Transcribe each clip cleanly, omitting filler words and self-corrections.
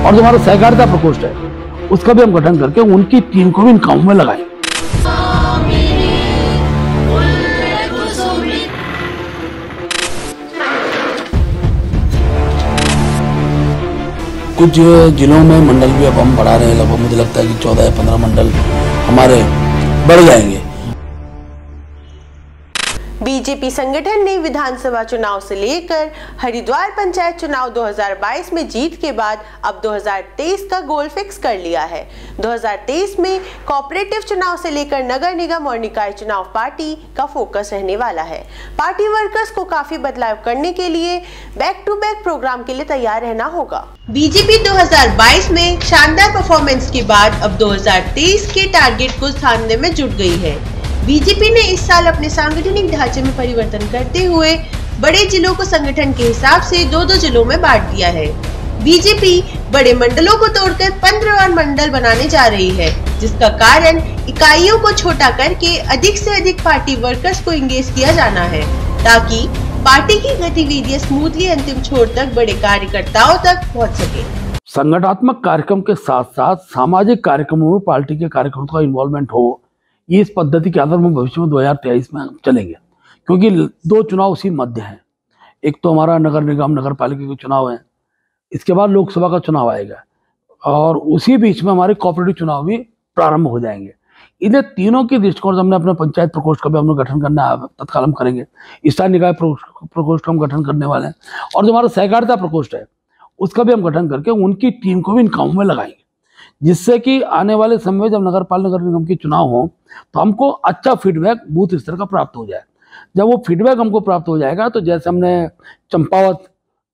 और जो हमारा सहकारिता प्रकोष्ठ है उसका भी हम गठन करके उनकी टीम को भी इन कामों में लगाएं। कुछ जिलों में मंडल भी अब हम बढ़ा रहे हैं, लगभग मुझे लगता है कि 14 या 15 मंडल हमारे बढ़ जाएंगे। बीजेपी संगठन ने विधानसभा चुनाव से लेकर हरिद्वार पंचायत चुनाव 2022 में जीत के बाद अब 2023 का गोल फिक्स कर लिया है। 2023 में कोऑपरेटिव चुनाव से लेकर नगर निगम और निकाय चुनाव पार्टी का फोकस रहने वाला है। पार्टी वर्कर्स को काफी बदलाव करने के लिए बैक टू बैक प्रोग्राम के लिए तैयार रहना होगा। बीजेपी 2022 में शानदार परफॉर्मेंस के बाद अब 2023 के टारगेट को साधने में जुट गई है। बीजेपी ने इस साल अपने सांगठनिक ढांचे में परिवर्तन करते हुए बड़े जिलों को संगठन के हिसाब से 2-2 जिलों में बांट दिया है। बीजेपी बड़े मंडलों को तोड़कर 15 मंडल बनाने जा रही है, जिसका कारण इकाइयों को छोटा करके अधिक से अधिक पार्टी वर्कर्स को इंगेज किया जाना है, ताकि पार्टी की गतिविधियां स्मूथली अंतिम छोर तक बड़े कार्यकर्ताओं तक पहुंच सके। संगठनात्मक कार्यक्रम के साथ साथ सामाजिक कार्यक्रमों में पार्टी के कार्यकर्ताओं का इन्वॉल्वमेंट हो, ये इस पद्धति के आधार में भविष्य में 2023 में चलेंगे, क्योंकि 2 चुनाव उसी मध्य हैं। एक तो हमारा नगर निगम नगर पालिका के चुनाव है, इसके बाद लोकसभा का चुनाव आएगा और उसी बीच में हमारे कोऑपरेटिव चुनाव भी प्रारंभ हो जाएंगे। इन्हें तीनों के दृष्टिकोण से हमने अपने पंचायत प्रकोष्ठ का भी हमने गठन करना है, तत्काल हम करेंगे। स्थानीय निकाय प्रकोष्ठ का हम गठन करने वाले हैं और जो हमारा सहकारिता प्रकोष्ठ है उसका भी हम गठन करके उनकी टीम को भी इन कामों में लगाएंगे, जिससे कि आने वाले समय में जब नगर पालिका नगर निगम के चुनाव हो तो हमको अच्छा फीडबैक बूथ स्तर का प्राप्त हो जाए। जब वो फीडबैक हमको प्राप्त हो जाएगा तो जैसे हमने चंपावत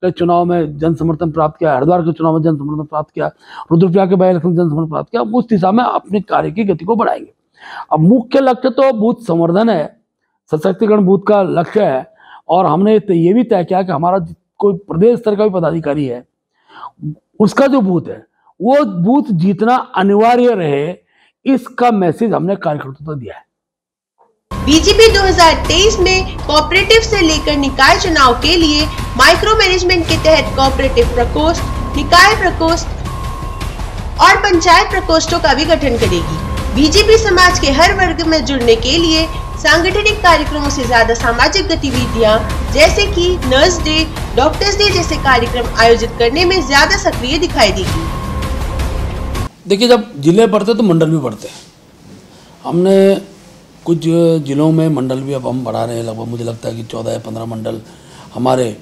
के चुनाव में जन समर्थन प्राप्त किया, हरिद्वार के चुनाव में जन समर्थन प्राप्त किया, रुद्रप्रयाग के बाई इलेक्शन जन समर्थन प्राप्त किया, उस दिशा में अपने कार्य की गति को बढ़ाएंगे। अब मुख्य लक्ष्य तो बूथ संवर्धन है, सशक्तिकरण बूथ का लक्ष्य है और हमने ये भी तय किया कि हमारा कोई प्रदेश स्तर का भी पदाधिकारी है उसका जो बूथ है वो बूथ जीतना अनिवार्य रहे, इसका मैसेज हमने कार्यकर्ताओं को दिया है। बीजेपी 2023 में कोऑपरेटिव से लेकर निकाय चुनाव के लिए माइक्रो मैनेजमेंट के तहत कोऑपरेटिव प्रकोष्ठ, निकाय प्रकोष्ठ और पंचायत प्रकोष्ठों का भी गठन करेगी। बीजेपी समाज के हर वर्ग में जुड़ने के लिए सांगठनिक कार्यक्रमों से ज्यादा सामाजिक गतिविधियां जैसे कि नर्स डे, डॉक्टर्स डे जैसे कार्यक्रम आयोजित करने में ज्यादा सक्रिय दिखाई देगी। देखिए, जब जिले बढ़ते तो मंडल भी बढ़ते हैं। हमने कुछ जिलों में मंडल भी अब हम बढ़ा रहे हैं, लगभग मुझे लगता है कि 14 या 15 मंडल हमारे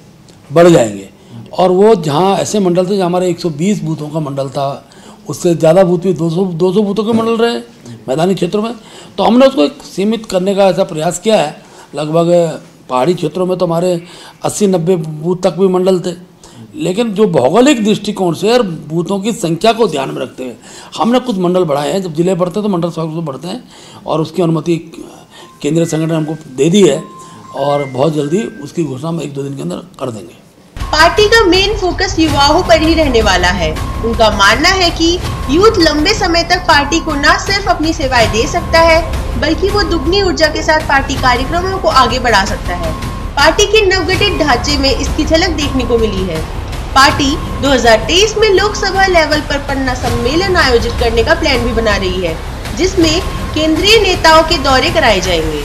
बढ़ जाएंगे और वो जहाँ ऐसे मंडल थे जहाँ हमारे 120 बूथों का मंडल था, उससे ज़्यादा बूथ भी 200 बूथों के मंडल रहे मैदानी क्षेत्रों में, तो हमने उसको एक सीमित करने का ऐसा प्रयास किया है। लगभग पहाड़ी क्षेत्रों में तो हमारे 80-90 बूथ तक भी मंडल थे, लेकिन जो भौगोलिक दृष्टिकोण से और बूथों की संख्या को ध्यान में रखते हुए हमने कुछ मंडल बढ़ाए हैं। जब जिले बढ़ते हैं तो मंडल स्वाभाविक बढ़ते हैं और उसकी अनुमति केंद्रीय संगठन हमको दे दी है और बहुत जल्दी उसकी घोषणा हम 1-2 दिन के अंदर कर देंगे। पार्टी का मेन फोकस युवाओं पर ही रहने वाला है। उनका मानना है कि यूथ लंबे समय तक पार्टी को न सिर्फ अपनी सेवाएं दे सकता है, बल्कि वो दुगनी ऊर्जा के साथ पार्टी कार्यक्रमों को आगे बढ़ा सकता है। पार्टी के नवगठित ढांचे में इसकी झलक देखने को मिली है। पार्टी 2023 में लोकसभा लेवल पर पन्ना सम्मेलन आयोजित करने का प्लान भी बना रही है, जिसमें केंद्रीय नेताओं के दौरे कराए जाएंगे।